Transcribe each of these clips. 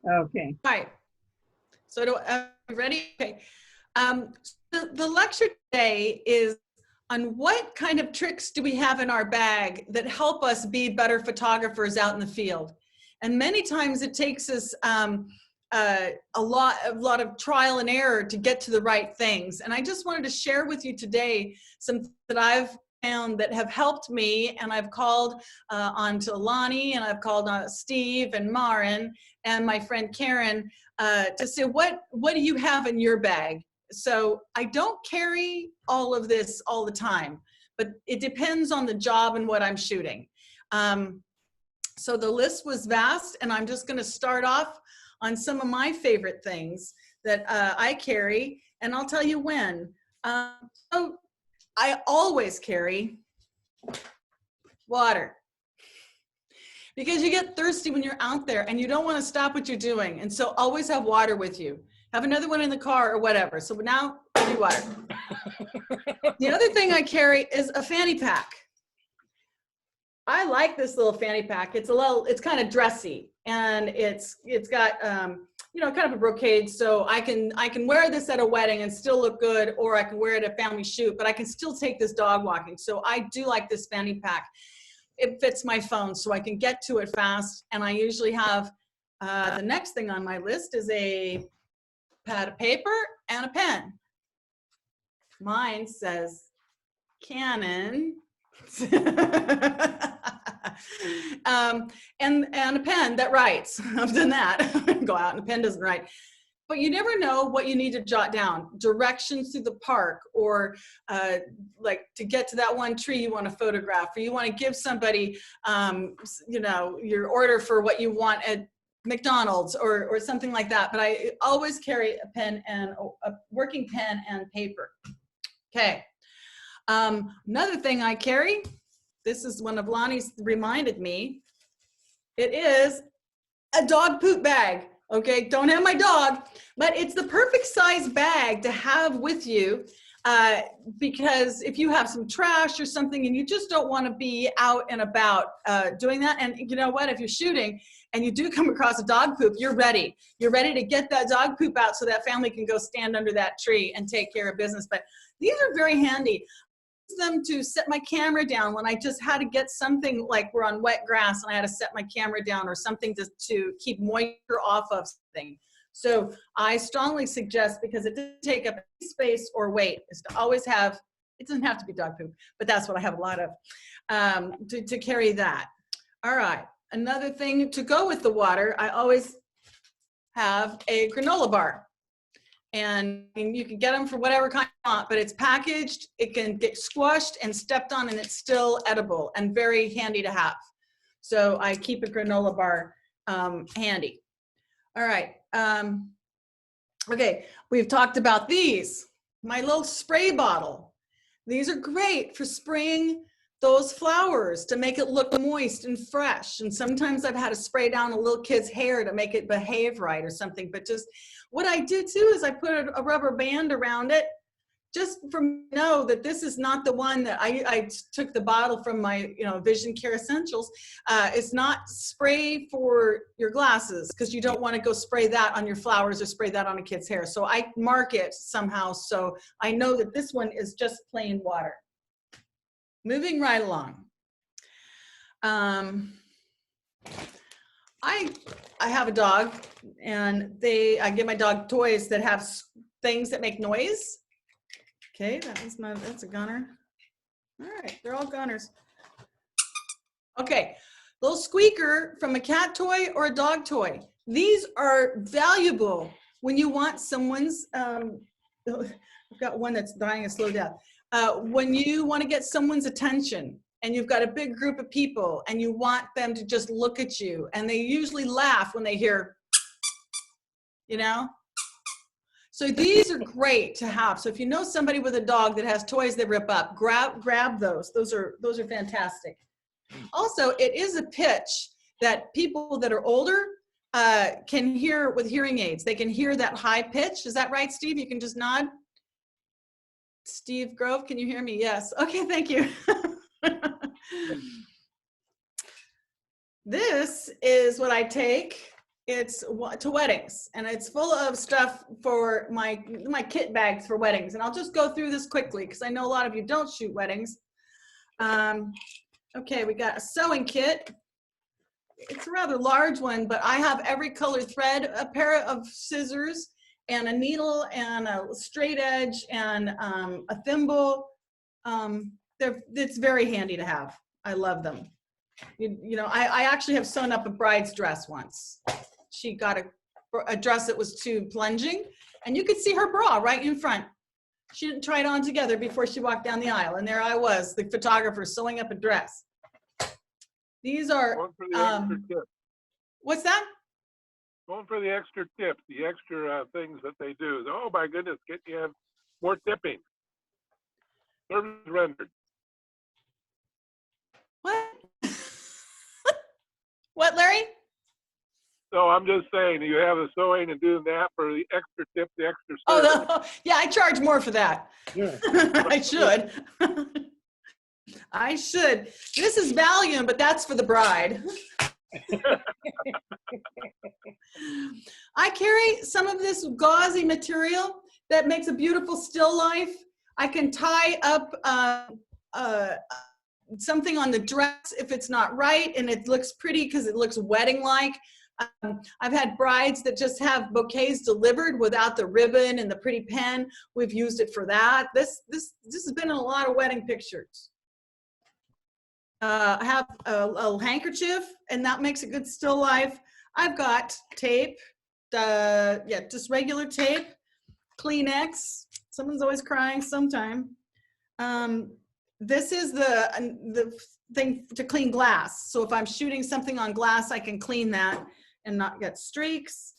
Okay. Hi. So are you ready? Okay. The lecture today is on what kind of tricks do we have in our bag that help us be better photographers out in the field. And many times it takes us a lot of trial and error to get to the right things. And I just wanted to share with you today some that I've found that have helped me, and I've called on to Lonnie, and I've called on Steve and Marin and my friend Karen to say, what do you have in your bag? So I don't carry all of this all the time, but it depends on the job and what I'm shooting. So the list was vast, and I'm just going to start off on some of my favorite things that I carry, and I'll tell you when. So I always carry water, because you get thirsty when you're out there and you don't want to stop what you're doing. And so always have water with you. Have another one in the car or whatever. So now I do water. The other thing I carry is a fanny pack. I like this little fanny pack. It's kind of dressy, and it's got you know, kind of a brocade, so I can wear this at a wedding and still look good, or I can wear it at a family shoot, but I can still take this dog walking. So I do like this fanny pack. It fits my phone, so I can get to it fast. And I usually have the next thing on my list is a pad of paper and a pen. Mine says Canon. And a pen that writes. I've done that. Go out and a pen doesn't write. But you never know what you need to jot down. Directions through the park, or like to get to that one tree you want to photograph, or you want to give somebody, you know, your order for what you want at McDonald's or something like that. But I always carry a pen and a working pen and paper. Okay. Another thing I carry, this is one of Lonnie's reminded me, it is a dog poop bag. Okay, don't have my dog, but it's the perfect size bag to have with you, because if you have some trash or something and you just don't want to be out and about doing that, and you know what, if you're shooting and you do come across a dog poop, you're ready to get that dog poop out so that family can go stand under that tree and take care of business. But these are very handy. Them to set my camera down when I just had to get something, like we're on wet grass and I had to set my camera down, or something to keep moisture off of something. So I strongly suggest, because it doesn't take up space or weight, is to always have, it doesn't have to be dog poop, but that's what I have a lot of, to carry that. All right, another thing to go with the water, I always have a granola bar. And you can get them for whatever kind you want, but it's packaged, it can get squashed and stepped on, and it's still edible and very handy to have. So I keep a granola bar handy. All right. Okay, we've talked about these. My little spray bottle. These are great for spraying those flowers to make it look moist and fresh. And sometimes I've had to spray down a little kid's hair to make it behave right or something. But just what I do too is I put a rubber band around it, just for me to know that this is not the one that I took the bottle from my, you know, Vision Care Essentials. It's not spray for your glasses, because you don't want to go spray that on your flowers or spray that on a kid's hair. So I mark it somehow so I know that this one is just plain water. Moving right along. I have a dog, and I give my dog toys that have things that make noise. Okay, that's a gunner. All right, they're all gunners. Okay, little squeaker from a cat toy or a dog toy. These are valuable when you want someone's, I've got one that's dying a slow death. When you want to get someone's attention, and you've got a big group of people and you want them to just look at you, and they usually laugh when they hear, you know? So these are great to have. So if you know somebody with a dog that has toys that rip up, grab those. Those are fantastic. Also, it is a pitch that people that are older can hear with hearing aids. They can hear that high pitch. Is that right, Steve? You can just nod. Steve Grove, can you hear me? Yes. Okay, thank you. This is what I take it's to weddings, and it's full of stuff for my kit bags for weddings. And I'll just go through this quickly because I know a lot of you don't shoot weddings. Okay, we got a sewing kit. It's a rather large one, but I have every color thread, a pair of scissors, and a needle, and a straight edge, and a thimble. It's very handy to have. I love them. You know, I actually have sewn up a bride's dress once. She got a dress that was too plunging, and you could see her bra right in front. She didn't try it on together before she walked down the aisle, and there I was, the photographer, sewing up a dress. These are, Going for the extra tip. What's that? Going for the extra tips, the extra things that they do. Oh my goodness, you have more tipping. Service rendered. What? What, Larry? So I'm just saying, you have the sewing and doing that for the extra tip, the extra service. Oh, no. Yeah, I charge more for that. Yeah. I should. I should. This is Valium, but that's for the bride. I carry some of this gauzy material that makes a beautiful still life. I can tie up something on the dress if it's not right and it looks pretty because it looks wedding-like. I've had brides that just have bouquets delivered without the ribbon and the pretty pen. We've used it for that. This has been in a lot of wedding pictures. I have a handkerchief, and that makes a good still life. I've got tape, just regular tape, Kleenex. Someone's always crying sometime. This is the thing to clean glass. So if I'm shooting something on glass, I can clean that and not get streaks.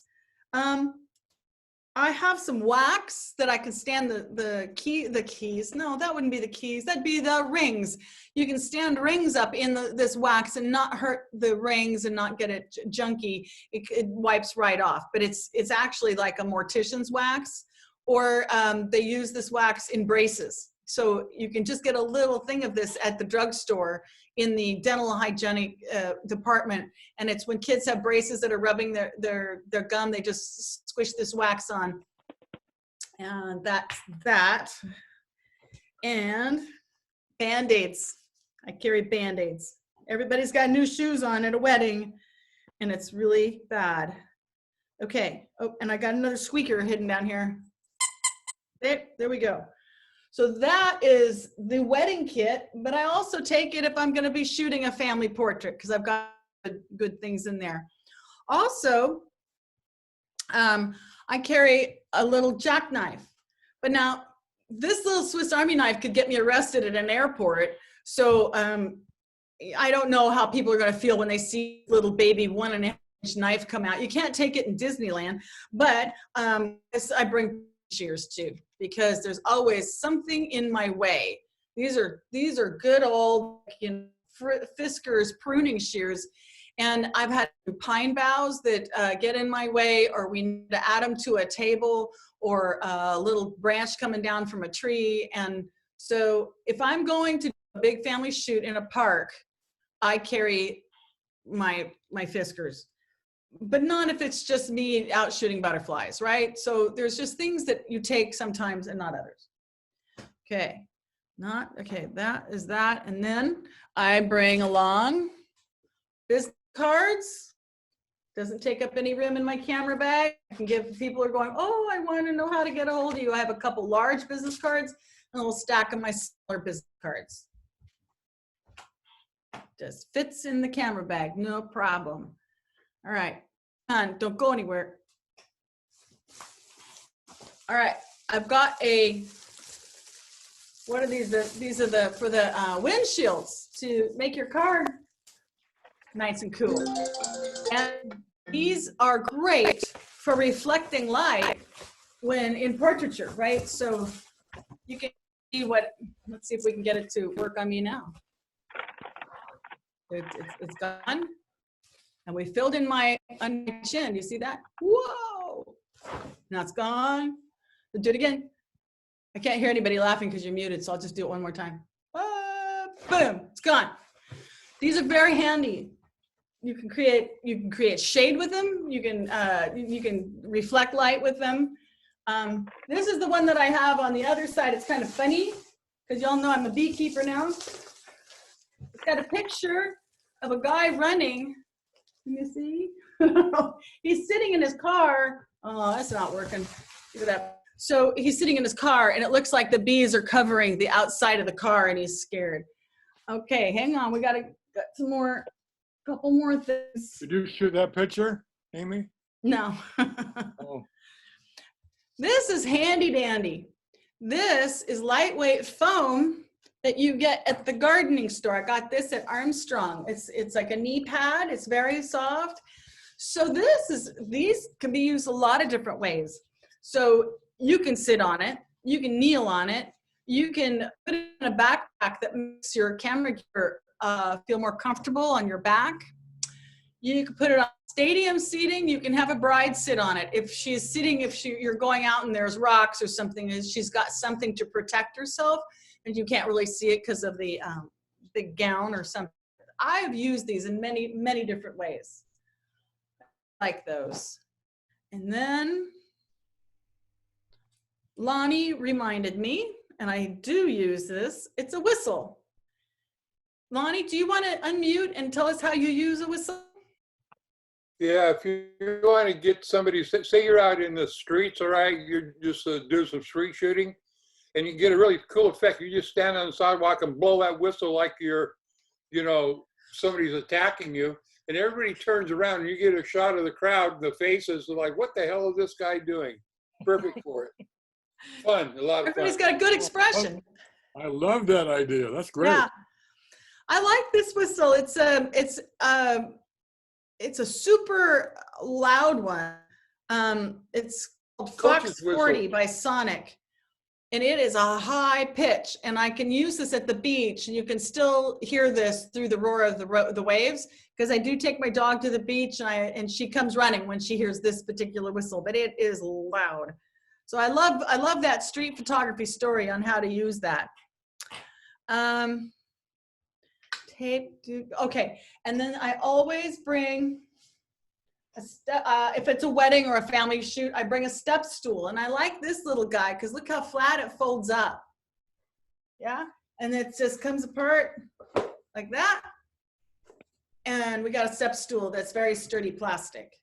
I have some wax that I can stand the keys. No, that wouldn't be the keys. That'd be the rings. You can stand rings up in this wax and not hurt the rings and not get it junky. It wipes right off, but it's actually like a mortician's wax, or they use this wax in braces. So you can just get a little thing of this at the drugstore in the dental hygienic department. And it's when kids have braces that are rubbing their gum, they just squish this wax on. And that's that. And Band-Aids. I carry Band-Aids. Everybody's got new shoes on at a wedding, and it's really bad. Okay, oh, and I got another squeaker hidden down here. There we go. So that is the wedding kit, but I also take it if I'm going to be shooting a family portrait because I've got good things in there. Also, I carry a little jackknife. But now, this little Swiss Army knife could get me arrested at an airport. So I don't know how people are going to feel when they see little baby 1.5-inch knife come out. You can't take it in Disneyland, but I bring shears too, because there's always something in my way. These are good old, you know, Fiskars pruning shears, and I've had pine boughs that get in my way, or we need to add them to a table, or a little branch coming down from a tree. And so if I'm going to do a big family shoot in a park, I carry my Fiskars. But not if it's just me out shooting butterflies, right? So there's just things that you take sometimes and not others. Okay, that is that. And then I bring along business cards. Doesn't take up any room in my camera bag. I can give people who are going, oh, I want to know how to get a hold of you. I have a couple large business cards and a little stack of my smaller business cards. Just fits in the camera bag, no problem. All right, don't go anywhere. All right, I've got what are these? These are for the windshields to make your car nice and cool. And these are great for reflecting light when in portraiture, right? So you can see let's see if we can get it to work on me now. It's gone. And we filled in my chin. You see that? Whoa! Now it's gone. We'll do it again. I can't hear anybody laughing because you're muted, so I'll just do it one more time. Boom! It's gone. These are very handy. can create shade with them. You can reflect light with them. This is the one that I have on the other side. It's kind of funny because y'all know I'm a beekeeper now. It's got a picture of a guy running. Can you see? He's sitting in his car. Oh, that's not working. Look at that. So he's sitting in his car, and it looks like the bees are covering the outside of the car, and he's scared. Okay, hang on. We got some more, couple more things. Did you shoot that picture, Amy? No. Oh. This is handy dandy. This is lightweight foam that you get at the gardening store. I got this at Armstrong. It's like a knee pad. It's very soft. So these can be used a lot of different ways. So you can sit on it. You can kneel on it. You can put it in a backpack that makes your camera gear feel more comfortable on your back. You can put it on stadium seating. You can have a bride sit on it. If she's sitting, you're going out and there's rocks or something, and she's got something to protect herself, and you can't really see it because of the big gown or something. I've used these in many, many different ways, like those. And then Lonnie reminded me, and I do use this, it's a whistle. Lonnie, do you want to unmute and tell us how you use a whistle? Yeah, if you want to get somebody, say you're out in the streets, all right, you're just do some street shooting, and you get a really cool effect. You just stand on the sidewalk and blow that whistle like you're, somebody's attacking you, and everybody turns around and you get a shot of the crowd, the faces are like, what the hell is this guy doing? Perfect for it. Fun, a lot of fun. Everybody's got a good expression. I love that idea. That's great. Yeah, I like this whistle. It's a super loud one. It's called Fox 40 by Sonic. And it is a high pitch. And I can use this at the beach. And you can still hear this through the roar of the waves. Because I do take my dog to the beach and she comes running when she hears this particular whistle. But it is loud. So I love that street photography story on how to use that. Okay, and then I always bring if it's a wedding or a family shoot, I bring a step stool, and I like this little guy because look how flat it folds up. Yeah, and it just comes apart like that, and we got a step stool that's very sturdy plastic.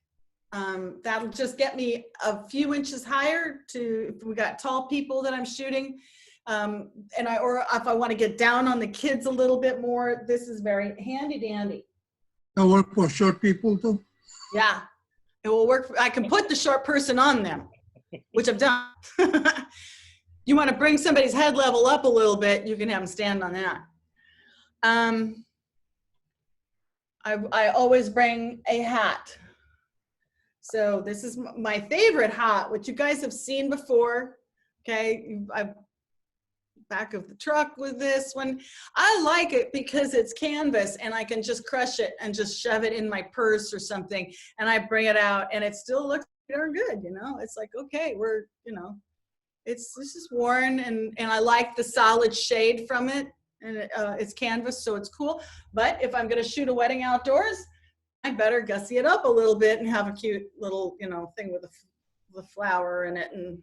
That'll just get me a few inches higher if we got tall people that I'm shooting. Or if I want to get down on the kids a little bit more, this is very handy dandy. It'll work for short people too? Yeah, it will work. I can put the short person on them, which I've done. You want to bring somebody's head level up a little bit, you can have them stand on that. I always bring a hat. So this is my favorite hat, which you guys have seen before. Okay, I've back of the truck with this one. I like it because it's canvas and I can just crush it and just shove it in my purse or something, and I bring it out and it still looks darn good, It's like, okay, this is worn, and I like the solid shade from it, and it's canvas, so it's cool. But if I'm going to shoot a wedding outdoors, I better gussy it up a little bit and have a cute little, thing with a flower in it and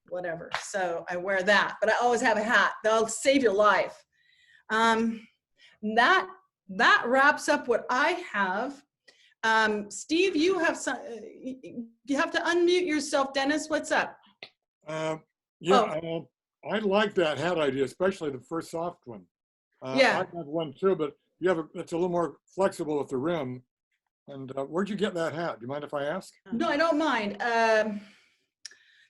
whatever. So I wear that, but I always have a hat. That'll save your life. That wraps up what I have. Steve, you have you have to unmute yourself. Dennis, what's up? I like that hat idea, especially the first soft one. Yeah. I have one too, but it's a little more flexible with the rim. And where'd you get that hat? Do you mind if I ask? No, I don't mind.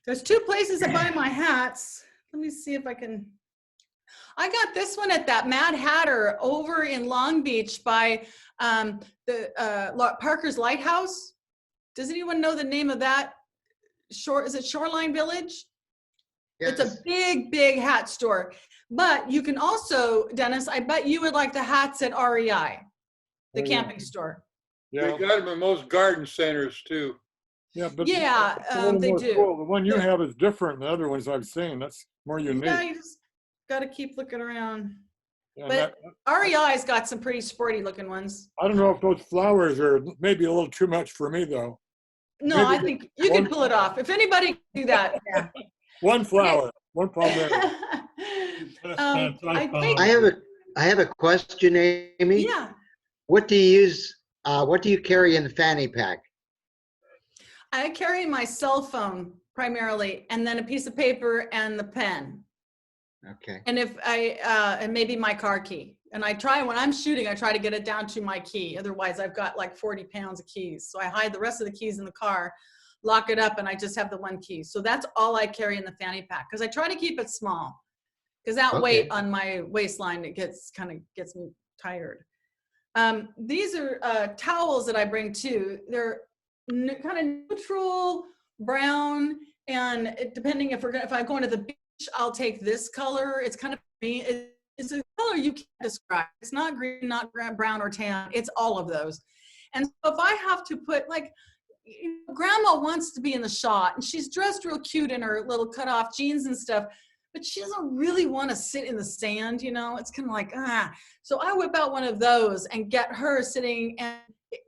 There's two places I buy my hats. Let me see if I can. I got this one at that Mad Hatter over in Long Beach by the Parker's Lighthouse. Does anyone know the name of that? Is it Shoreline Village? Yes. It's a big, big hat store. But you can also, Dennis, I bet you would like the hats at REI, the camping store. Yeah. They got them in most garden centers too. Yeah, but they do. Cool. The one you have is different than the other ones I've seen. That's more unique. Yeah, you just got to keep looking around. And But REI's got some pretty sporty looking ones. I don't know if those flowers are maybe a little too much for me though. No, Maybe I think you can one- pull it off. If anybody can do that. One flower, one palmetto. I think, I have a question, Amy. yeah. What do you use, what do you carry in the fanny pack? I carry my cell phone primarily, and then a piece of paper and the pen. Okay. And if and maybe my car key. And I try, when I'm shooting, I try to get it down to my key. Otherwise, I've got like 40 pounds of keys. So I hide the rest of the keys in the car, lock it up, and I just have the one key. So that's all I carry in the fanny pack, because I try to keep it small. Because that Okay. weight on my waistline, it gets me tired. These are towels that I bring too. They're kind of neutral brown, and depending if I'm going to the beach, I'll take this color. It's kind of it's a color you can't describe. It's not green, not brown or tan. It's all of those. And so if I have to put, like, grandma wants to be in the shot, and she's dressed real cute in her little cut off jeans and stuff, but she doesn't really want to sit in the sand, you know? It's kind of like, So I whip out one of those and get her sitting, and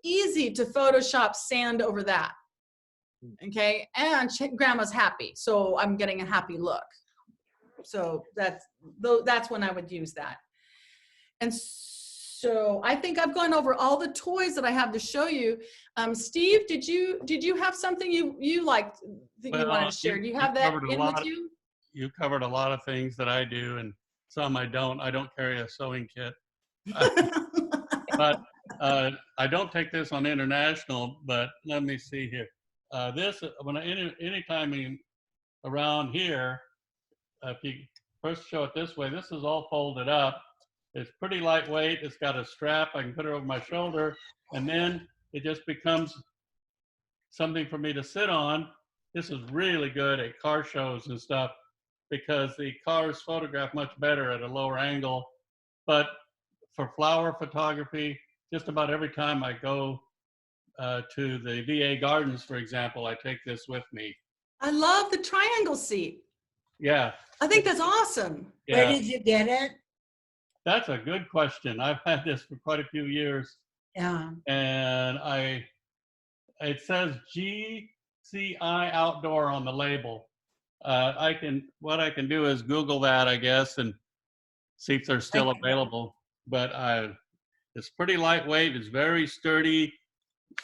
easy to Photoshop sand over that. Okay, and grandma's happy, so I'm getting a happy look. So that's when I would use that. And so I think I've gone over all the toys that I have to show you. Steve, did you have something you liked that you wanted to share? Do you have that in with you? You covered a lot of things that I do, and some I don't. I don't carry a sewing kit. But I don't take this on international, but let me see here. Anytime around here, if you first show it this way, this is all folded up. It's pretty lightweight. It's got a strap. I can put it over my shoulder, and then it just becomes something for me to sit on. This is really good at car shows and stuff, because the cars photograph much better at a lower angle. But for flower photography, just about every time I go to the VA Gardens, for example, I take this with me. I love the triangle seat. Yeah. I think that's awesome. Yeah. Where did you get it? That's a good question. I've had this for quite a few years, Yeah. and it says GCI Outdoor on the label. What I can do is Google that, I guess, and see if they're still available. But it's pretty lightweight. It's very sturdy.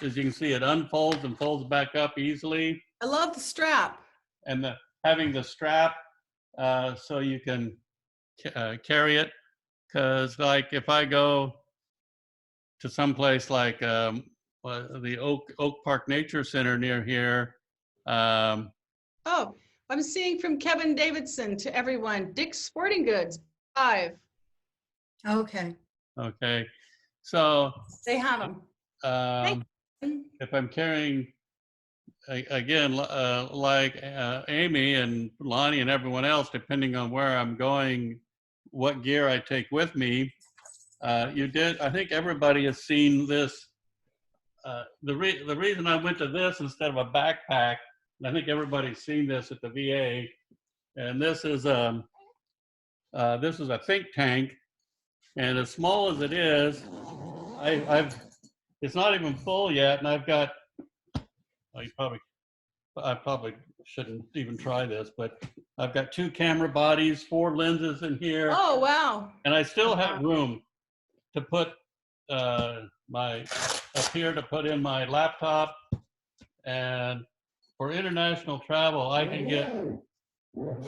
As you can see, it unfolds and folds back up easily. I love the strap. And having the strap so you can carry it. Because, like, if I go to someplace like the Oak Park Nature Center near here. Oh, I'm seeing from Kevin Davidson to everyone, Dick's Sporting Goods, 5. Okay. Okay, so They have them. if I'm carrying, again, like Amy and Lonnie and everyone else, depending on where I'm going, what gear I take with me, I think everybody has seen this. The reason I went to this instead of a backpack, and I think everybody's seen this at the VA, and this is a think tank, and as small as it is, it's not even full yet, and I've got, I probably shouldn't even try this, but I've got 2 camera bodies, 4 lenses in here. Oh, wow. And I still have room to put up here to put in my laptop. And for international travel, I can get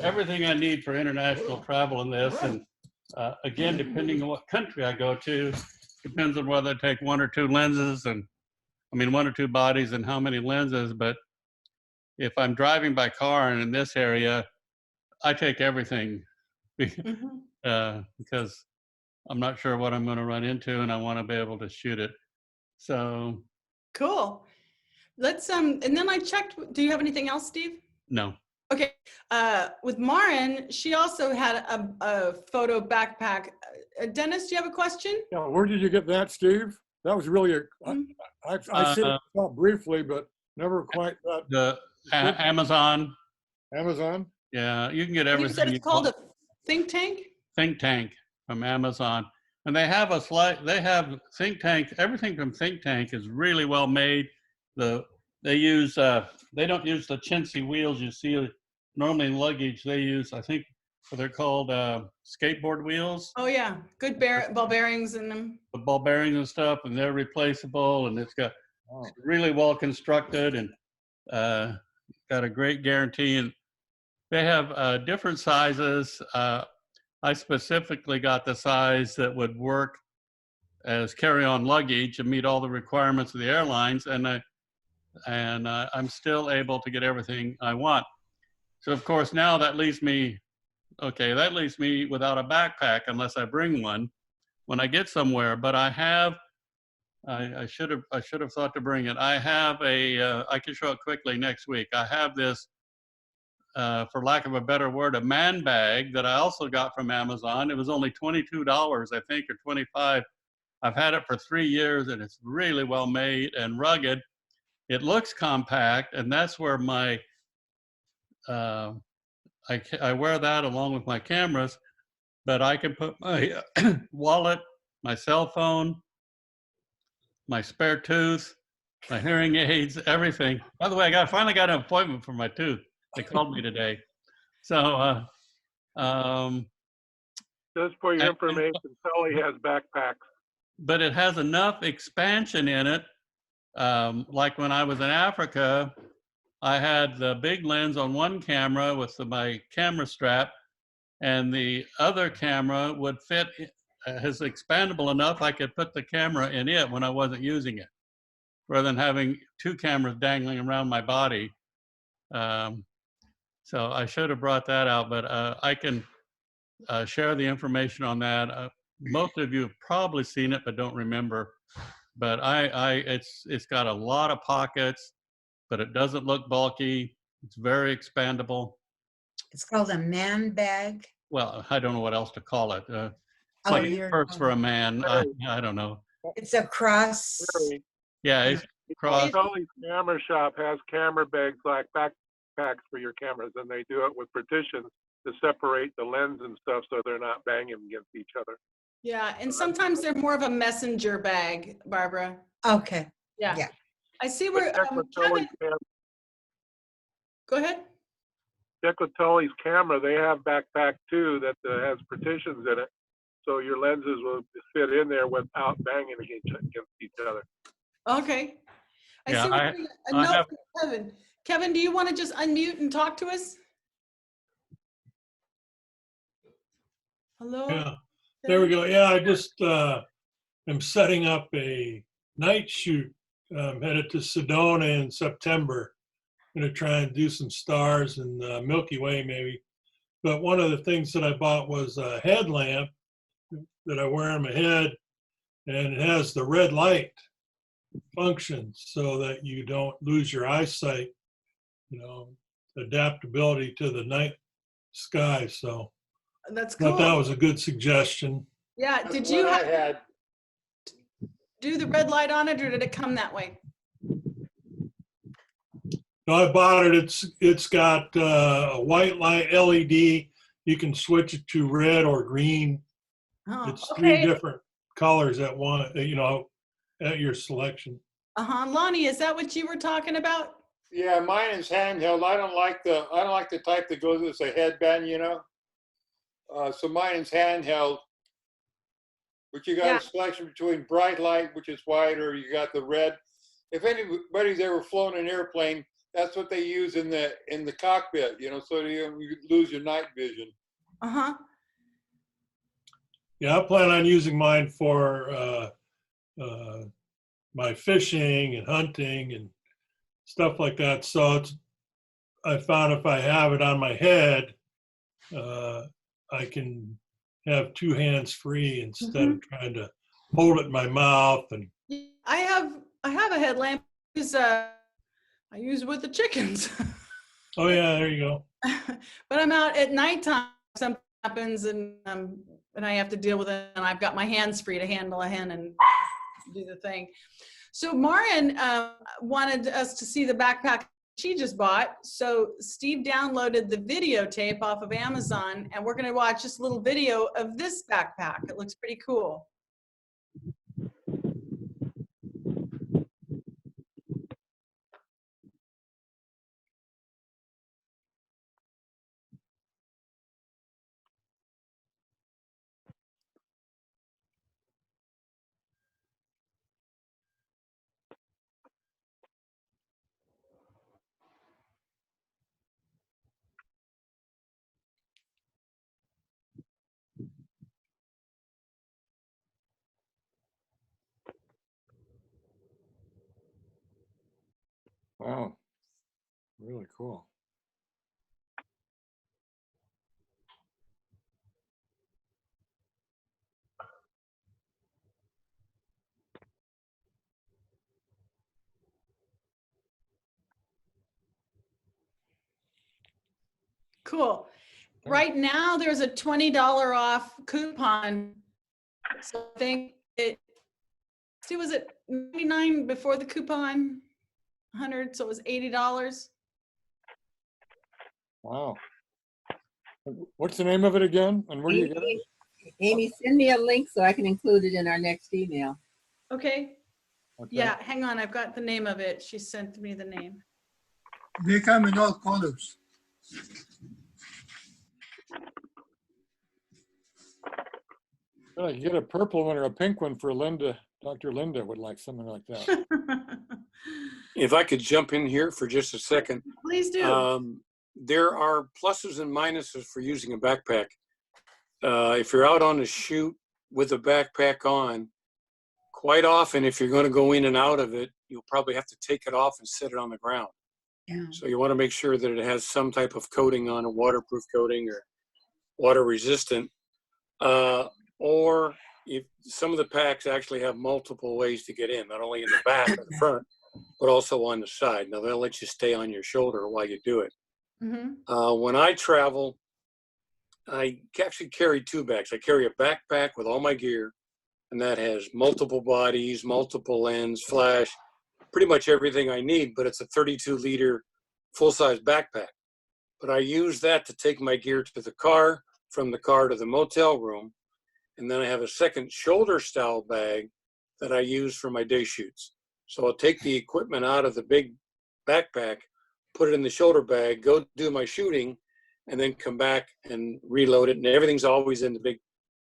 everything I need for international travel in this. And again, depending on what country I go to, depends on whether I take 1 or 2 lenses, and 1 or 2 bodies and how many lenses. But if I'm driving by car and in this area, I take everything because I'm not sure what I'm going to run into, and I want to be able to shoot it. So Cool. Let's and then I checked. Do you have anything else, Steve? no. Okay. With Marin, she also had a photo backpack. Dennis, do you have a question? Yeah, where did you get that, Steve? That was really I see it briefly, but never quite that. The Amazon. Amazon? Yeah, you can get You everything. said it's called a think tank? Think Tank from Amazon. And they have they have Think Tank, everything from Think Tank is really well made. They use, they don't use the chintzy wheels you see normally in luggage. They use, I think, what they're called skateboard wheels, Oh, yeah. Good ball bearings in them. the ball bearings and stuff, and they're replaceable, and it's Oh, really well constructed and got a great guarantee. And they have different sizes. I specifically got the size that would work as carry-on luggage and meet all the requirements of the airlines, and I'm still able to get everything I want. So of course now that leaves me without a backpack unless I bring one when I get somewhere. But I should have thought to bring it. I have I can show it quickly next week. I have this, for lack of a better word, a man bag that I also got from Amazon. It was only $22, I think, or $25. I've had it for 3 years, and it's really well made and rugged. It looks compact, and that's where my I wear that along with my cameras, but I can put my wallet, my cell phone, my spare tooth, my hearing aids, everything. By the way, I finally got an appointment for my tooth. They called me today. So, Just for your information, Sully has backpacks. but it has enough expansion in it. Like when I was in Africa, I had the big lens on one camera with my camera strap, and the other camera would fit, is expandable enough I could put the camera in it when I wasn't using it, rather than having two cameras dangling around my body. So I should have brought that out, but I can share the information on that. Most of you have probably seen it, but don't remember. But it's got a lot of pockets, but it doesn't look bulky. It's very expandable. It's called a man bag. Well, I don't know what else to call it. It's Oh, like you're- purse for a man. I don't know. It's a cross. Larry, Yeah, it's cross. Sully's Camera Shop has camera bags like backpacks for your cameras, and they do it with partitions to separate the lens and stuff so they're not banging against each other. Yeah, and sometimes they're more of a messenger bag, Barbara. Okay. Yeah. Yeah. I see where, Check with Kevin, go ahead. Tully's camera, they have backpack too that has partitions in it, so your lenses will fit in there without banging against each other. Okay. I Yeah, see I we're doing a I note have- from Kevin. Kevin, do you want to just unmute and talk to us? Hello? Yeah, there we go. Yeah, I just am setting up a night shoot. Headed to Sedona in September. Going to try and do some stars and Milky Way maybe. But one of the things that I bought was a headlamp that I wear on my head, and it has the red light function so that you don't lose your eyesight, adaptability to the night sky. So That's I thought that cool. was a good suggestion. Yeah, did you do the red light on it, or did it come that way? No, I bought it. It's got a white light LED. You can switch it to red or green. Oh, It's three okay. different colors at one, at your selection. Lonnie, is that what you were talking about? Yeah, mine is handheld. I don't like the type that goes as a headband, so mine is handheld. But you got Yeah. a selection between bright light, which is white, or you got the red. If anybody's ever flown an airplane, that's what they use in the cockpit, so you lose your night vision. Uh-huh. Yeah, I plan on using mine for my fishing and hunting and stuff like that. So I found if I have it on my head, I can have two hands free instead of trying to hold it in my mouth. And I have a headlamp. I use it with the chickens. oh yeah, there you go. But I'm out at nighttime. Something happens, and I have to deal with it. And I've got my hands free to handle a hen and do the thing. So Marin wanted us to see the backpack she just bought. So Steve downloaded the videotape off of Amazon, and we're gonna watch just a little video of this backpack. It looks pretty cool. Wow. Really cool. Cool. Right now, there's a $20 off coupon. So I think was it 99 before the coupon? 100, so it was $80. Wow. What's the name of it again? And where do you get it? Amy, send me a link so I can include it in our next email. Okay. Okay. Yeah, hang on. I've got the name of it. She sent me the name. They come in all colors. Well, I could get a purple one or a pink one for Linda. Dr. Linda would like something like that. If I could jump in here for just a second. Please do. There are pluses and minuses for using a backpack. If you're out on a shoot with a backpack on, quite often, if you're going to go in and out of it, you'll probably have to take it off and set it on the ground. Yeah. So you want to make sure that it has some type of coating on, a waterproof coating or water resistant. Or if some of the packs actually have multiple ways to get in, not only in the back or the front, but also on the side. Now they'll let you stay on your shoulder while you do it. When I travel, I actually carry two bags. I carry a backpack with all my gear, and that has multiple bodies, multiple lens, flash, pretty much everything I need, but it's a 32-liter full-size backpack. But I use that to take my gear to the car, from the car to the motel room, and then I have a second shoulder-style bag that I use for my day shoots. So I'll take the equipment out of the big backpack, put it in the shoulder bag, go do my shooting, and then come back and reload it. And everything's always in the big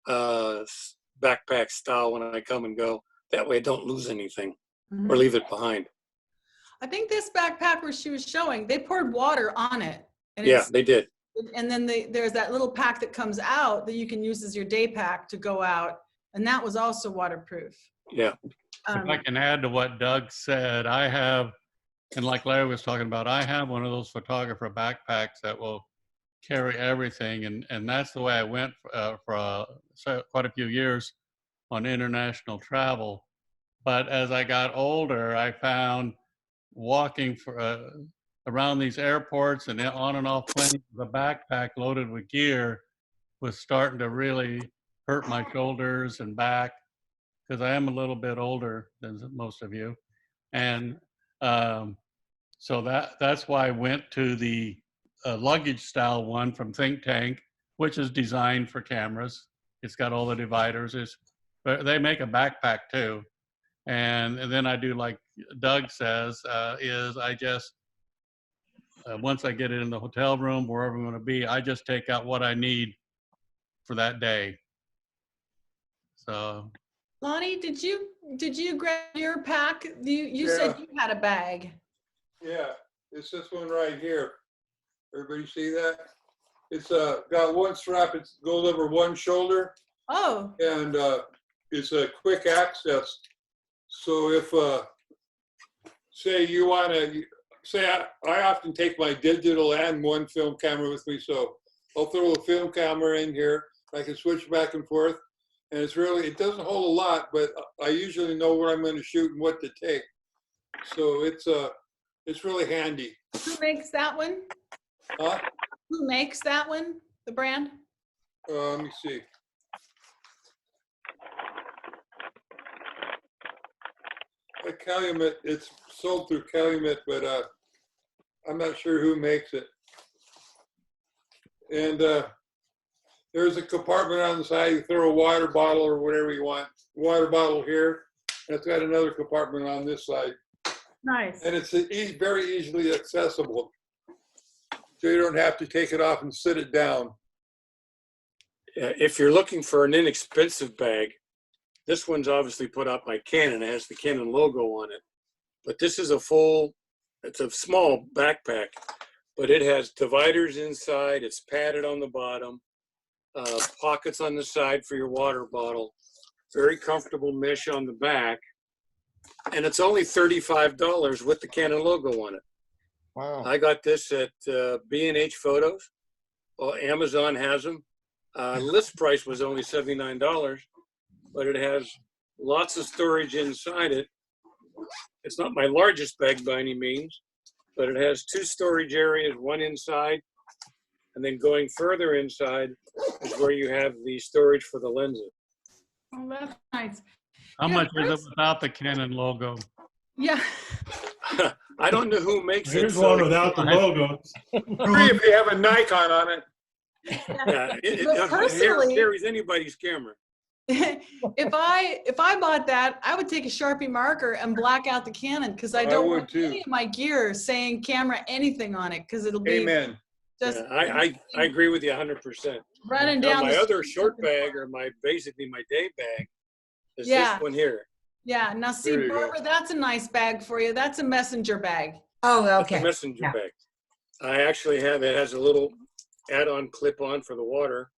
backpack style when I come and go. That way I don't lose anything or leave it behind. I think this backpack where she was showing, they poured water on it. And Yeah, they did. And then there's that little pack that comes out that you can use as your day pack to go out. And that was also waterproof. Yeah. If I can add to what Doug said, I have, and like Larry was talking about, I have one of those photographer backpacks that will carry everything. And that's the way I went for quite a few years on international travel. But as I got older, I found walking for around these airports and on and off planes, the backpack loaded with gear was starting to really hurt my shoulders and back, because I am a little bit older than most of you. And so that's why I went to the luggage style one from Think Tank, which is designed for cameras. It's got all the dividers. But they make a backpack too. And then I do like Doug says, is I just, once I get it in the hotel room, wherever I'm going to be, I just take out what I need for that day. So. Lonnie, did you grab your pack? You said you had a bag. Yeah, it's this one right here. Everybody see that? It's got one strap. It goes over one shoulder. Oh. And it's a quick access. So if, say you want to, say I often take my digital and one film camera with me. So I'll throw a film camera in here. I can switch back and forth. And it's really, it doesn't hold a lot, but I usually know where I'm going to shoot and what to take. So it's really handy. Who makes that one? Huh? Who makes that one? The brand? Let me see. Calumet, it's sold through Calumet, but I'm not sure who makes it. And there's a compartment on the side. You throw a water bottle or whatever you want. Water bottle here. And it's got another compartment on this side. Nice. And it's very easily accessible. So you don't have to take it off and sit it down. If you're looking for an inexpensive bag, this one's obviously put out by Canon. It has the Canon logo on it. But this is it's a small backpack, but it has dividers inside. It's padded on the bottom, pockets on the side for your water bottle, very comfortable mesh on the back. And it's only $35 with the Canon logo on it. Wow. I got this at B&H Photos. Well, Amazon has them. List price was only $79, but it has lots of storage inside it. It's not my largest bag by any means, but it has 2 storage areas, one inside, and then going further inside is where you have the storage for the lenses. Oh, that's nice. How Yeah, much is it Chris- without the Canon logo? Yeah. I don't know who makes it. Here's so- one without the logo. Free if you have a Nikon on it. Yeah, But personally- here is anybody's camera. if I bought that, I would take a Sharpie marker and black out the Canon because I don't would want too. any of my gear saying camera anything on it because it'll be Amen. just Yeah, I agree with you 100%. running Now, down my the other street short looking bag for it. or basically my day bag is Yeah. this one here. Yeah. Now see, There you go. Barbara, that's a nice bag for you. That's a messenger bag. Oh, It's a okay. messenger Yeah. bag. I actually have, it has a little add-on clip-on for the water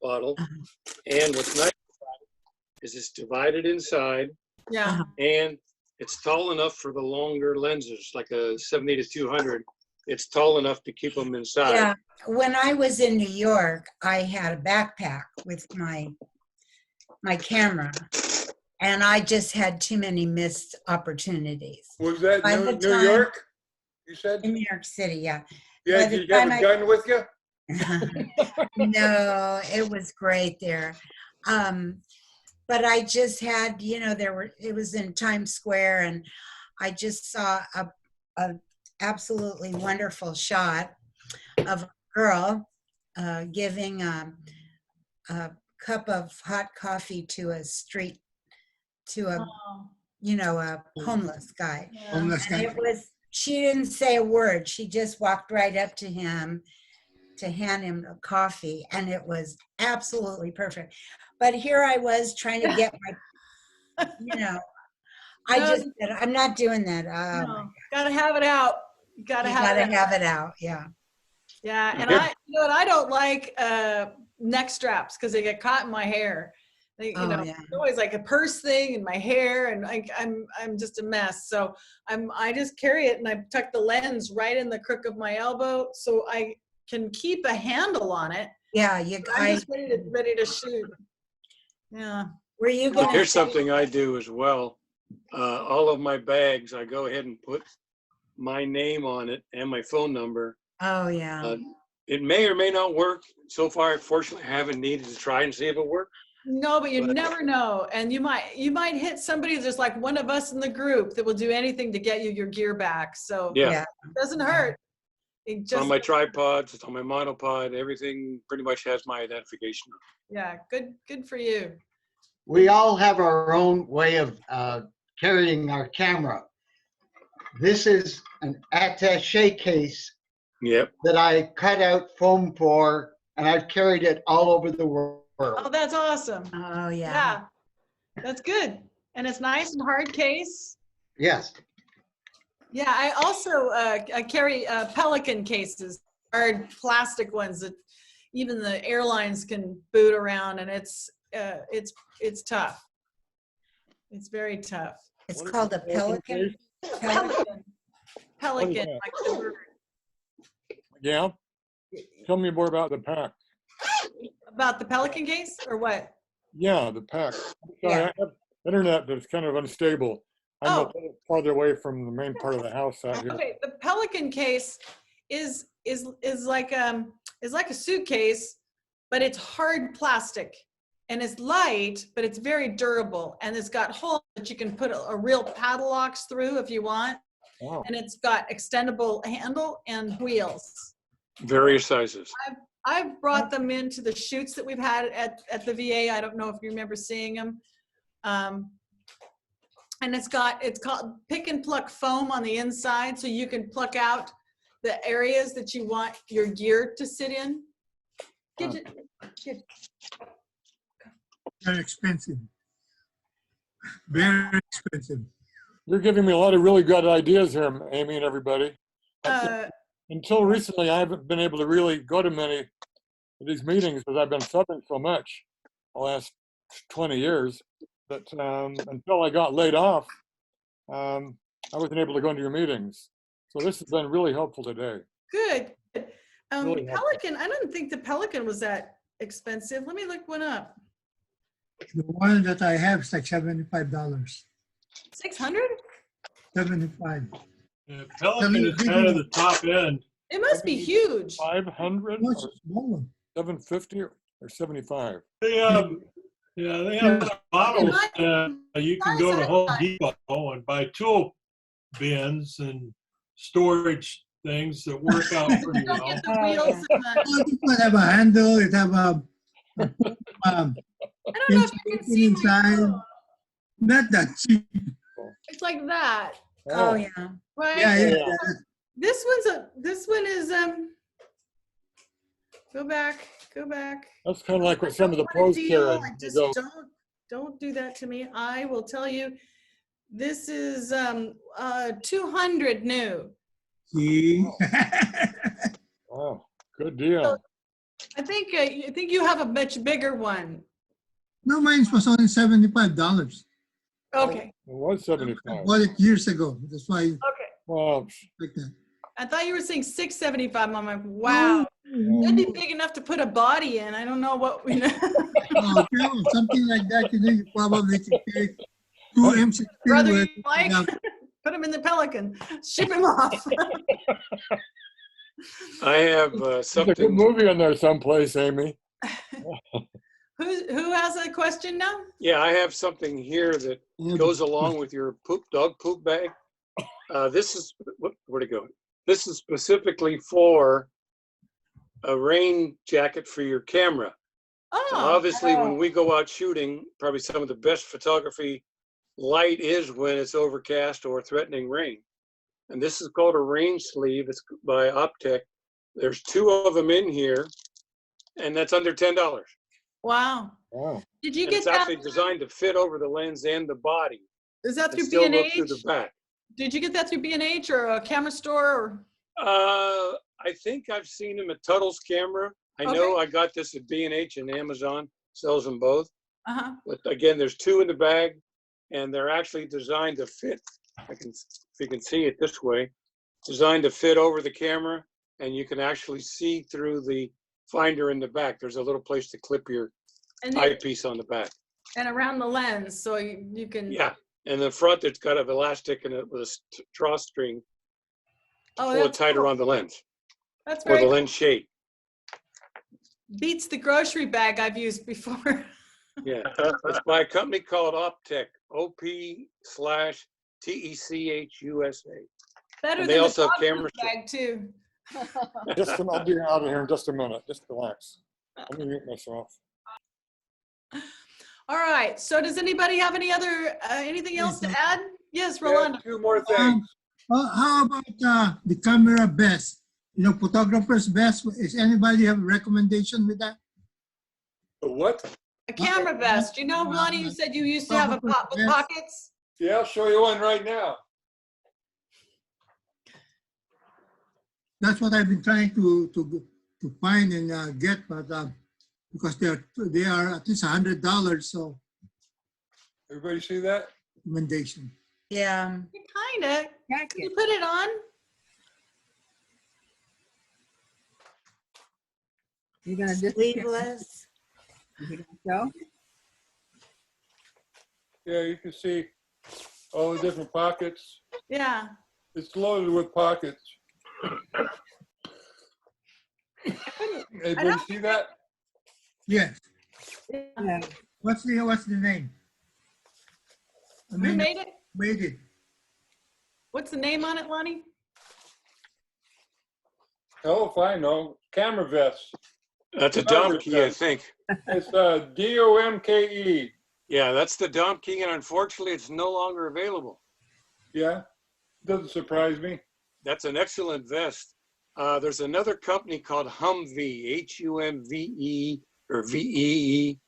bottle. And what's nice about it is it's divided inside Yeah. and it's tall enough for the longer lenses, like a 70 to 200. It's tall enough to keep them inside. Yeah. When I was in New York, I had a backpack with my camera, and I just had too many missed opportunities. Was that By New the time- York? You said? In New York City, yeah. Yeah, by the did you have time a I- gun with you? No, it was great there. But I just had, it was in Times Square, and I just saw a absolutely wonderful shot of a girl giving a cup of hot coffee to a Oh, a homeless guy. yeah. Homeless And guy. she didn't say a word. She just walked right up to him to hand him a coffee, and it was absolutely perfect. But here I was trying to get my, I No. just said, I'm not doing that. No, gotta have it out. You gotta You have gotta it out. have it out, yeah. Yeah, and I don't like neck straps because they get caught in my hair. Oh, yeah. It's always like a purse thing in my hair, and I'm just a mess. So I just carry it and I tuck the lens right in the crook of my elbow so I can keep a handle on it. Yeah, I'm just ready to shoot. Yeah. were you But gonna here's say- something I do as well. All of my bags, I go ahead and put my name on it and my phone number. Oh, yeah. It may or may not work. So far, fortunately, I haven't needed to try and see if it works. No, but you But- never know. And you might hit somebody that's like one of us in the group that will do anything to get you your gear back. So Yeah, it doesn't hurt. It it's just, on my tripods, it's on my monopod, everything pretty much has my identification. yeah, good for you. We all have our own way of carrying our camera. This is an attaché case Yep. that I cut out foam for, and I've carried it all over the world. Oh, that's awesome. Oh, yeah. Yeah, that's good. And it's nice and hard case. Yes. Yeah, I also I carry Pelican cases, hard plastic ones that even the airlines can boot around, and it's tough. It's very tough. It's called a pelican. Pelican. Pelican, that? like the bird. Yeah? Tell me more about the pack. About the Pelican case or what? Yeah, the pack. Sorry, Yeah. I have internet, but it's kind of unstable. I'm Oh. a little farther away from the main part of the house out here. Okay, the Pelican case is like a suitcase, but it's hard plastic, and it's light, but it's very durable, and it's got holes that you can put a real paddle locks through if you want. Wow. and it's got extendable handle and wheels. Various sizes. I've brought them into the shoots that we've had at the VA. I don't know if you remember seeing them. And it's called pick and pluck foam on the inside, so you can pluck out the areas that you want your gear to sit in. Very expensive. Very expensive. You're giving me a lot of really good ideas here, Amy and everybody. Uh, Until recently, I haven't been able to really go to many of these meetings because I've been subbing so much the last 20 years. But until I got laid off, I wasn't able to go into your meetings. So this has been really helpful today. Good. Really helpful. Pelican, I don't think the Pelican was that expensive. Let me look one up. The one that I have is like $75. 600? 75. Yeah, Pelican is kind of the top end. It must be huge. 500 No, or it's a small one. 750 or 75? They have models. You can go to Home Depot and buy tool bins and storage things that work out pretty Don't well. get the wheels and the, Oh, it might have a handle, it have a I don't know if you can see my inside. phone. Not that cheap. It's like that, Oh, yeah. right? Yeah, yeah, Yeah. yeah. This one is go back. That's kind of like what I some of the don't want pros a deal. carry. I They just go, don't do that to me. I will tell you, this is 200 new. See? oh, good deal. I think you have a much bigger one. No, mine was only $75. Okay. It was I 75. bought it years ago. That's why I Okay. Well, like that. I thought you were saying 675. I'm like, wow. That'd be big enough to put a body in. I don't know what we know. Oh, yeah, something like that, you probably can take 2 M16 Brother, with, you like? Put him in the Pelican. Ship him off. I have there's a good something. movie in there someplace, Amy. Who has a question now? Yeah, I have something here that goes along with your dog poop bag. This is where'd it go? This is specifically for a rain jacket for your camera. Oh, Obviously, when we go out shooting, probably some of the best photography light is when it's overcast or threatening rain. And this is called a rain sleeve. It's by Optech. There's 2 of them in here, and that's under $10. wow. Wow. Did you And get it's that? actually designed to fit over the lens and the body. Is that And through still look through B&H? the back. Did you get that through B&H or a camera store? Or? I think I've seen them at Tuttle's Camera. I know I got this at B&H and Amazon sells them both. Uh-huh. But again, there's 2 in the bag, and they're actually designed to fit. If you can see it this way, designed to fit over the camera, and you can actually see through the finder in the back. There's a little place to clip your And, eyepiece on the back. and around the lens, so you can. Yeah, and the front, it's got an elastic and it with a drawstring to Oh, pull it that's tight cool. around the lens That's or very the cool. lens shade. Beats the grocery bag I've used before. Yeah, it's by a company called Optech, OP/TECHUSA. Better And than they the also have dog camera food bag too. I'll be out of here in just a minute. Just relax. Let me mute myself. All right. So does anybody have any other anything else to add? Yes, Yeah, Rolando. 2 more things. how about the camera vest? You know, photographer's vest. Is anybody have a recommendation with that? The what? A camera vest. You know, Ronnie, you said you used to have a pot with pockets. Yeah, I'll show you one right now. That's what I've been trying to find and get, but because they are at least $100. So Everybody see that? recommendation. Yeah. Kinda. Can you put it on? You're gonna just Sleeveless. go. Yeah, you can see all the different pockets. Yeah. It's loaded with pockets. Everybody see that? Yes. Yeah. What's the name? I Who mean, made it? made it. What's the name on it, Lonnie? Oh, if I know, camera vest. That's a Cover Domke, I vest. think. It's DOMKE. Yeah, that's the Domke, and unfortunately, it's no longer available. Yeah, doesn't surprise me. That's an excellent vest. There's another company called Humvee, H-U-M-V-E or V-E-E.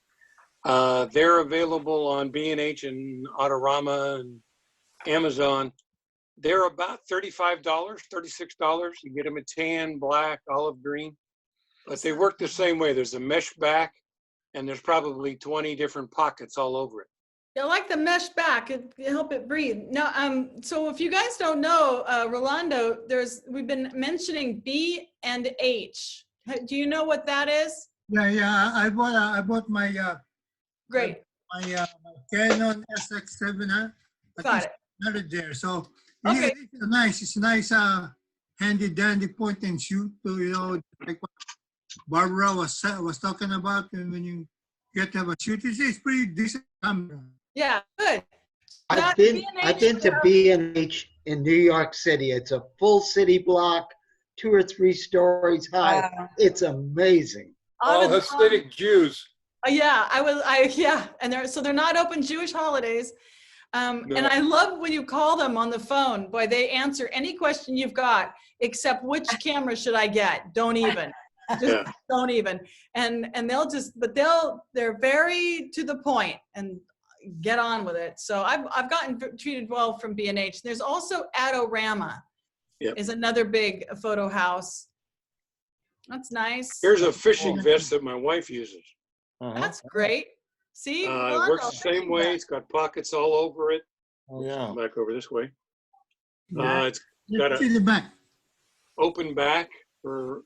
They're available on B&H and Autorama and Amazon. They're about $35, $36. You get them in tan, black, olive green. But they work the same way. There's a mesh back, and there's probably 20 different pockets all over it. I like the mesh back. It help it breathe. Now, so if you guys don't know, Rolando, we've been mentioning B and H. Do you know what that is? Yeah. I bought my Great. my Canon SX7. Got it. Not there. So Okay. it's a nice handy dandy point and shoot. So like what Barbara was talking about, and when you get to have a shoot, it's pretty decent camera. Yeah, good. I've been to B&H in New York City. It's a full city block, 2 or 3 stories high. Wow. It's amazing. All Hasidic Jews. Yeah, and they're not open Jewish holidays. And I love when you call them on the phone. Boy, they answer any question you've got, except which camera should I get? Don't even. Just don't even. And they're very to the point and get on with it. So I've gotten treated well from B&H. There's also Adorama. Yep. Is another big photo house. That's nice. Here's a fishing vest that my wife uses. That's great. See, It Rolando, works the same way. It's got pockets all over it. Oh, yeah. Back over this way. Yeah. It's got Let's see the back. open back for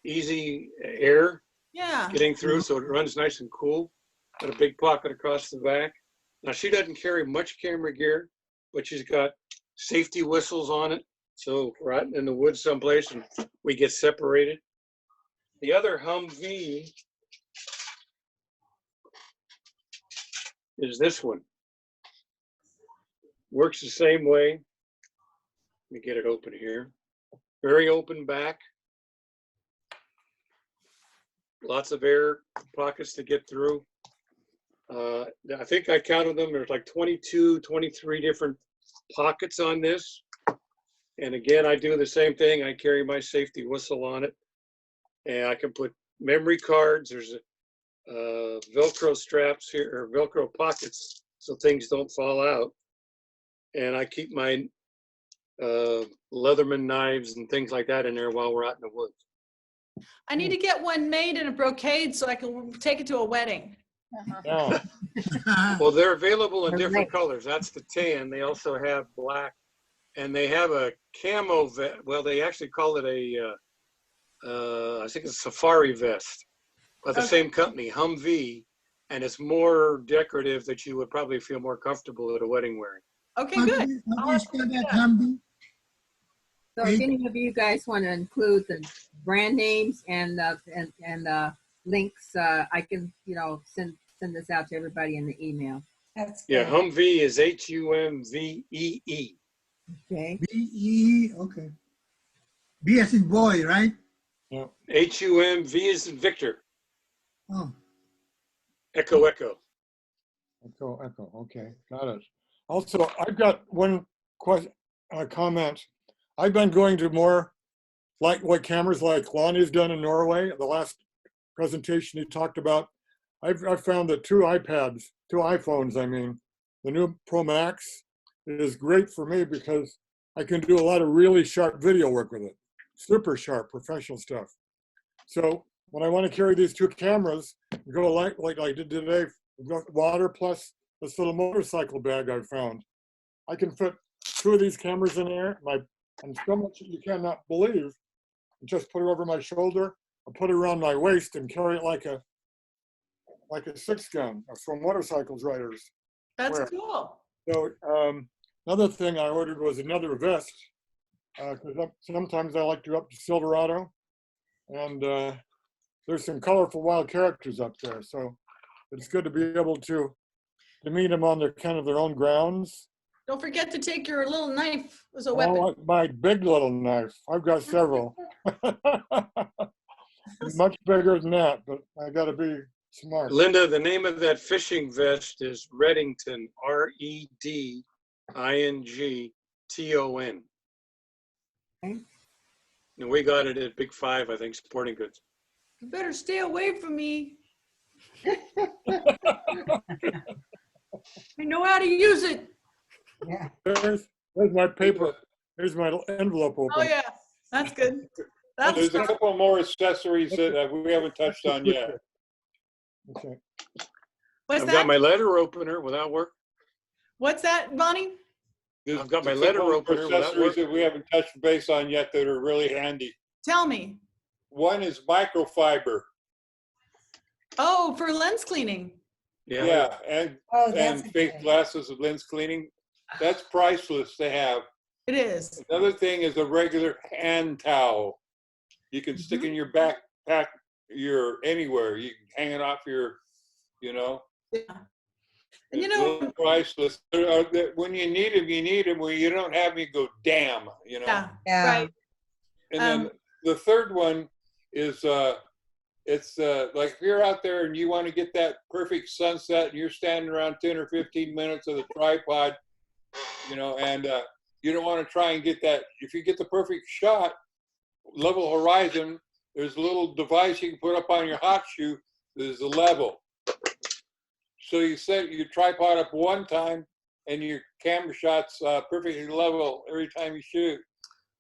easy air Yeah. getting through, so it runs nice and cool. Got a big pocket across the back. Now, she doesn't carry much camera gear, but she's got safety whistles on it. So if we're out in the woods someplace and we get separated. The other Humvee is this one. Works the same way. Let me get it open here. Very open back. Lots of air pockets to get through. I think I counted them. There's like 22, 23 different pockets on this. And again, I do the same thing. I carry my safety whistle on it. And I can put memory cards. There's Velcro straps here, or Velcro pockets, so things don't fall out. And I keep my Leatherman knives and things like that in there while we're out in the woods. I need to get one made in a brocade so I can take it to a wedding. Yeah. Well, they're available in different colors. That's the tan. They also have black, and they have a camo vest. Well, they actually call it I think it's a safari vest by the same company, Humvee, and it's more decorative that you would probably feel more comfortable at a wedding wearing. Okay, How good. do you spell that, Humvee? So if any of you guys want to include the brand names and links, I can, send this out to everybody in the email. That's Yeah, good. Humvee is Humvee. Okay. B-E, okay. B as in boy, right? Humv is in Victor. Oh, Echo, echo. Echo. Okay, got it. Also, I've got one comment. I've been going to more lightweight cameras like Lonnie's done in Norway. The last presentation he talked about, I've found that two iPhones, I mean, the new Pro Max is great for me because I can do a lot of really sharp video work with it. Super sharp, professional stuff. So when I want to carry these two cameras, go like I did today, water plus this little motorcycle bag I found. I can fit 2 of these cameras in there, and so much that you cannot believe. Just put it over my shoulder, or put it around my waist and carry it like a 6-gun for motorcycles riders. That's cool. So another thing I ordered was another vest, because sometimes I like to go up to Silverado, and there's some colorful wild characters up there. So it's good to be able to meet them on their own grounds Don't forget to take your little knife as a weapon. Oh, my big little knife. I've got several. Much bigger than that, but I got to be smart. Linda, the name of that fishing vest is Reddington, Redington. Okay. And we got it at Big Five, I think, Sporting Goods. You better stay away from me. I know how to use it. Yeah. There's my paper. Here's my envelope open. Oh yeah, that's good. That's There's a couple more accessories that we haven't touched on yet. Okay. What's I've that? got my letter opener without work. What's that, Bonnie? There's I've got my a letter couple of opener without accessories work. that we haven't touched base on yet that are really handy. Tell me. One is microfiber. Oh, for lens cleaning. Yeah, and Oh, that's and a fake good- glasses of lens cleaning. That's priceless to have. It is. Another thing is a regular hand towel. You can stick in your backpack, anywhere. You can hang it off your, Yeah. And you It's know, really priceless. When you need them, you need them. When you don't have them, you go, damn, yeah, Yeah. right. And then the third one is it's like if you're out there and you want to get that perfect sunset and you're standing around 10 or 15 minutes of the tripod, and you don't want to try and get that. If you get the perfect shot, level horizon, there's a little device you can put up on your hot shoe. There's a level. So you set your tripod up one time and your camera shot's perfectly level every time you shoot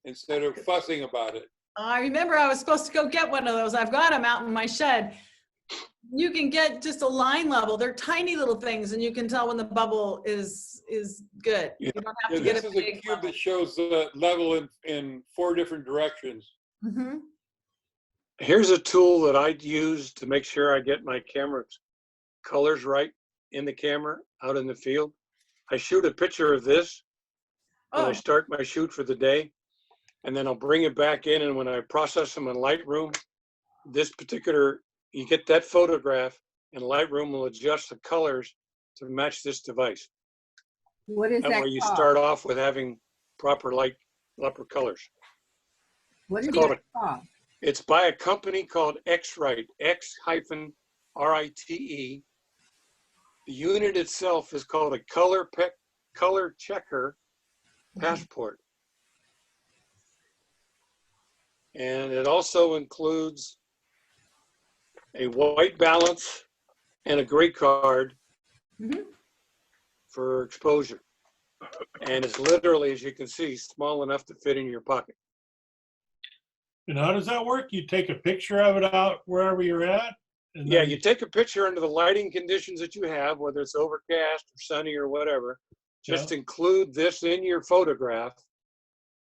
instead of fussing about it. I remember I was supposed to go get one of those. I've got them out in my shed. You can get just a line level. They're tiny little things, and you can tell when the bubble is good. Yeah. You don't have Yeah, to get this a is a big cube bubble. that shows the level in 4 different directions. Mhm. Here's a tool that I use to make sure I get my camera colors right in the camera out in the field. I shoot a picture of this when I Oh, start my shoot for the day, and then I'll bring it back in, and when I process them in Lightroom, you get that photograph, and Lightroom will adjust the colors to match this device. What is That that way you called? start off with having proper colors. What is It's called that called? It's by a company called X-Rite, X-RITE. The unit itself is called a color checker passport. And it also includes a white balance and a gray card Mhm. for exposure. And it's literally, as you can see, small enough to fit in your pocket. And how does that work? You take a picture of it out wherever you're at? And Yeah, then- you take a picture under the lighting conditions that you have, whether it's overcast or sunny or whatever. Just include this in your photograph.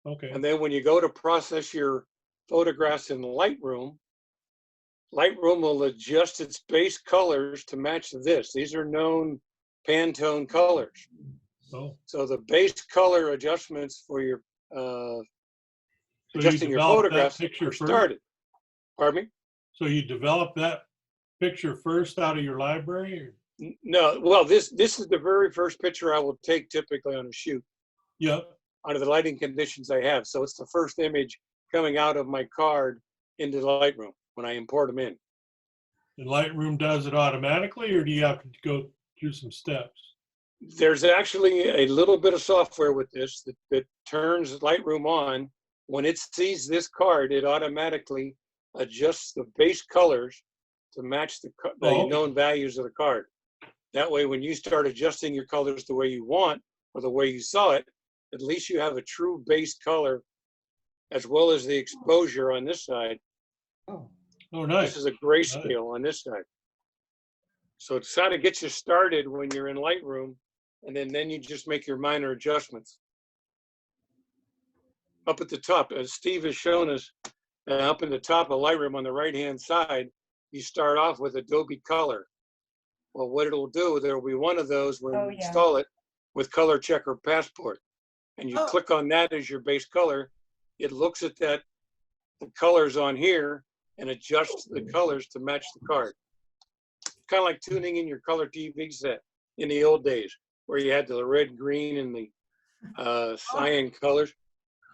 Okay. And then when you go to process your photographs in Lightroom, Lightroom will adjust its base colors to match this. These are known Pantone colors. Oh, So the base color adjustments for your so you adjusting your develop that photographs picture are first? started. Pardon me? So you develop that picture first out of your library? Or? No, well, this is the very first picture I will take typically on a shoot Yep. under the lighting conditions I have. So it's the first image coming out of my card into Lightroom when I import them in. And Lightroom does it automatically, or do you have to go through some steps? There's actually a little bit of software with this that turns Lightroom on. When it sees this card, it automatically adjusts the base colors to match the okay. known values of the card. That way, when you start adjusting your colors the way you want or the way you saw it, at least you have a true base color as well as the exposure on this side. Oh, nice. This is a grayscale on this side. So it's kind of gets you started when you're in Lightroom, and then you just make your minor adjustments. Up at the top, as Steve has shown us, up in the top of Lightroom on the right-hand side, you start off with Adobe Color. Well, what it'll do, there will be one of those when you install it with Color Checker Passport. And you click on that as your base color. It looks at the colors on here and adjusts the colors to match the card. Kind of like tuning in your color TV set in the old days, where you had the red, green, and the cyan colors.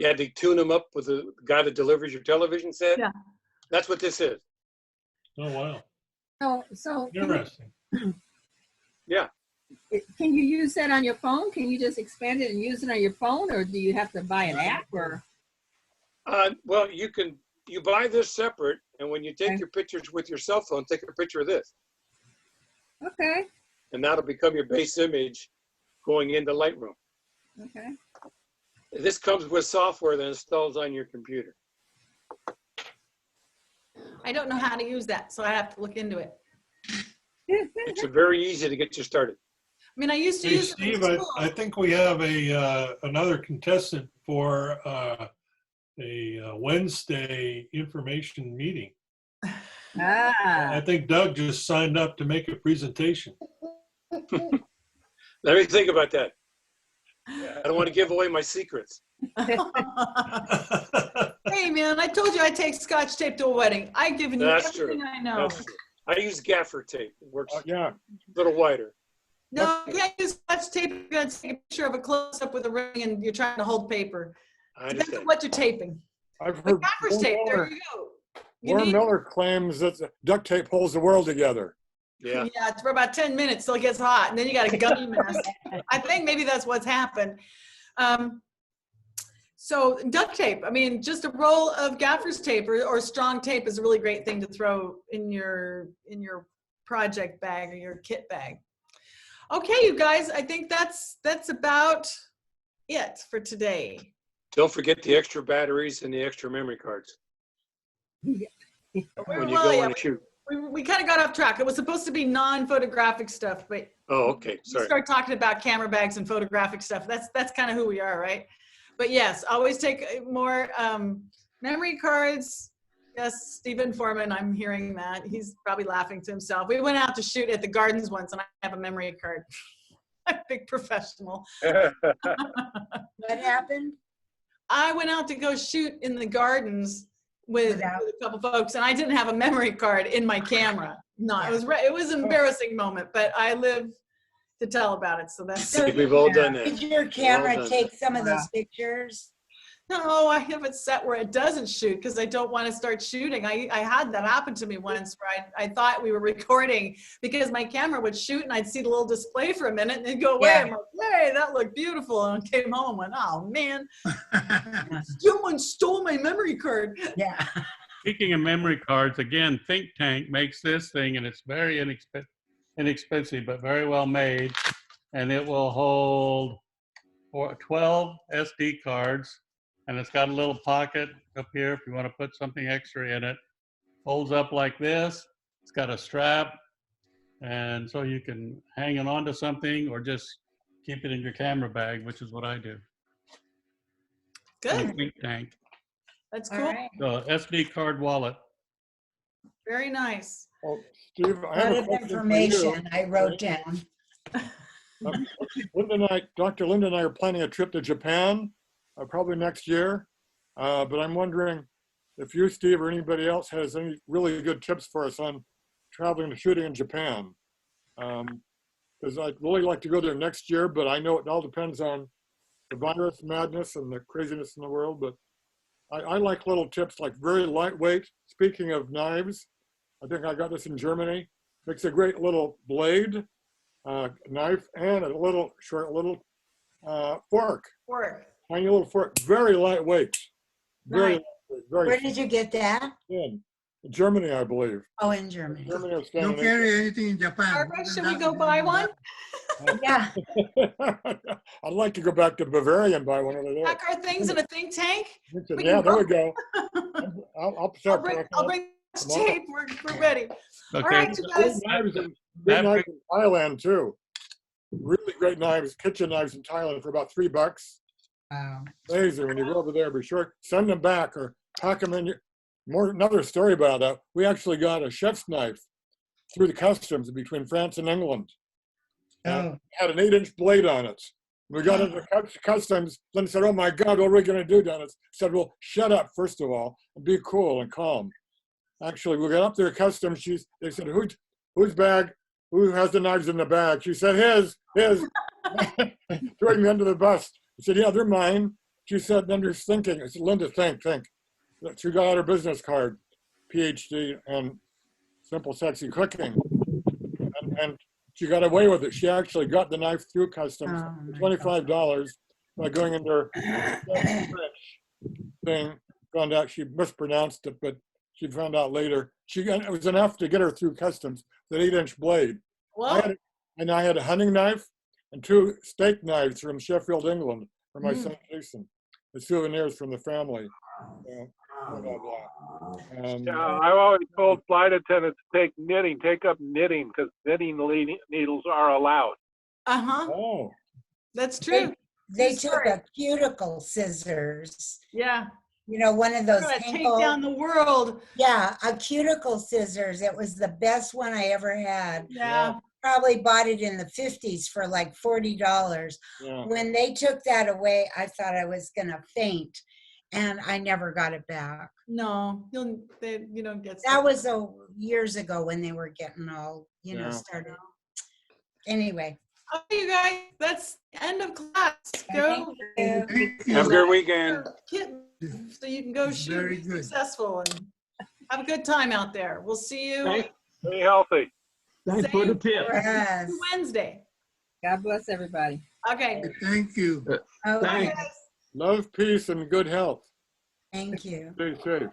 You had to tune them up with the guy that delivers your television set. Yeah. That's what this is. Oh, wow. So Interesting. Yeah. can you use that on your phone? Can you just expand it and use it on your phone, or do you have to buy an app? Or Well, you buy this separate, and when you take Okay. your pictures with your cell phone, take a picture of this, okay, and that'll become your base image going into Lightroom. okay. This comes with software that installs on your computer. I don't know how to use that, so I have to look into it. It's very easy to get you started. I mean, I used to Hey, use it in Steve, I school. think we have another contestant for a Wednesday information meeting. Ah, I think Doug just signed up to make a presentation. Let me think about that. I don't want to give away my secrets. Hey, man, I told you I take Scotch tape to a wedding. I've given you That's true. everything I know. That's true. I use gaffer tape. It works Yeah, a little wider. No, you can't use Scotch tape. You're going to take a picture of a close-up with a ring and you're trying to hold paper. I Depends on understand. what you're taping. I've But heard gaffer's Warren tape, there Miller, you go. You Warren need- Miller claims that duct tape holds the world together. Yeah. Yeah, it's for about 10 minutes till it gets hot, and then you got a gummy mess. I think maybe that's what's happened. So duct tape, I mean, just a roll of gaffer's tape or strong tape is a really great thing to throw in your project bag or your kit bag. Okay, you guys, I think that's about it for today. Don't forget the extra batteries and the extra memory cards when you Well, go yeah, on a shoot. we kind of got off track. It was supposed to be non-photographic stuff, but Oh, okay. we Sorry. start talking about camera bags and photographic stuff. That's kind of who we are, right? But yes, always take more memory cards. Yes, Stephen Foreman, I'm hearing that. He's probably laughing to himself. We went out to shoot at the Gardens once, and I have a memory card. I'm a big professional. What happened? I went out to go shoot in the Gardens with Without- a couple folks, and I didn't have a memory card in my camera. No, it was an embarrassing moment, but I live to tell about it. So that's We've all done that. Did your Well camera done. take some of those pictures? no, I have it set where it doesn't shoot because I don't want to start shooting. I had that happen to me once where I thought we were recording because my camera would shoot and I'd see the little display for a minute and then go away. Yeah. I'm like, hey, that looked beautiful. And I came home and went, oh man, someone stole my memory card. Yeah. Speaking of memory cards, again, Think Tank makes this thing, and it's very inexpensive, but very well made. And it will hold 12 SD cards, and it's got a little pocket up here if you want to put something extra in it. Folds up like this. It's got a strap, and so you can hang it onto something or just keep it in your camera bag, which is what I do. Good. Think Tank. That's All cool. right. The SD card wallet. Very nice. Well, Steve, I A have lot a of question for you. information I wrote down. Linda and I, Dr. Linda and I are planning a trip to Japan, probably next year. But I'm wondering if you, Steve, or anybody else has any really good tips for us on traveling and shooting in Japan. Because I'd really like to go there next year, but I know it all depends on the virus madness and the craziness in the world. But I like little tips, like very lightweight. Speaking of knives, I think I got this in Germany. Makes a great little blade, knife, and a little short little fork. Work. Tiny little fork, very lightweight. Very, Nice. lightweight, very Where did you get that? thin. In Germany, I believe. Oh, in Germany. Germany or Don't Scandinavia. carry anything in Japan. Barbara, should we go buy one? Yeah. I'd like to go back to Bavaria and buy one over there. Pack our things in a think tank. we Yeah, can there go. we go. I'll I'll start bring packing up. tape. We're ready. All Okay. right, you guys. Great knives in Thailand too. Really great knives, kitchen knives in Thailand for about $3. Wow. Amazing. When you go over there, be sure send them back or pack them in your. Another story about that. We actually got a chef's knife through the customs between France and England. Oh. It had an 8-inch blade on it. We got it at customs. Then said, "Oh my God, what are we going to do, Dennis?" Said, "Well, shut up first of all and be cool and calm." Actually, we got up there at customs. They said, "Whose bag? Who has the knives in the bag?" She said, "His." Throwing me under the bus. I said, yeah, they're mine. She said, then you're thinking. I said, Linda, think. She got out her business card, PhD in simple, sexy cooking. And she got away with it. She actually got the knife through customs for $25 by going in their French thing. Found out she mispronounced it, but she found out later. It was enough to get her through customs, that 8-inch blade. Well, I had a hunting knife and 2 steak knives from Sheffield, England, for my son Jason. The souvenirs from the family. Blah, blah, blah. Yeah, I've always told flight attendants to take up knitting, because knitting needles are allowed. Oh, that's true. They took a cuticle scissors. Yeah. You know, one of those We're gonna take ankle, down the world. yeah, a cuticle scissors. It was the best one I ever had. Yeah. Probably bought it in the 50s for like $40. yeah. When they took that away, I thought I was gonna faint, and I never got it back. No, you don't get That was years ago when they were getting all, Yeah. started. Anyway. Okay, you guys, that's end of class. Go. Thank you. Have a good weekend. So you can go shoot, Very be good. successful, and have a good time out there. We'll see you Stay healthy. Thanks for the tip. Yes. Wednesday. God bless everybody. Okay. Thank you. Okay. Thanks. Love, peace, and good health. Thank you. Stay safe.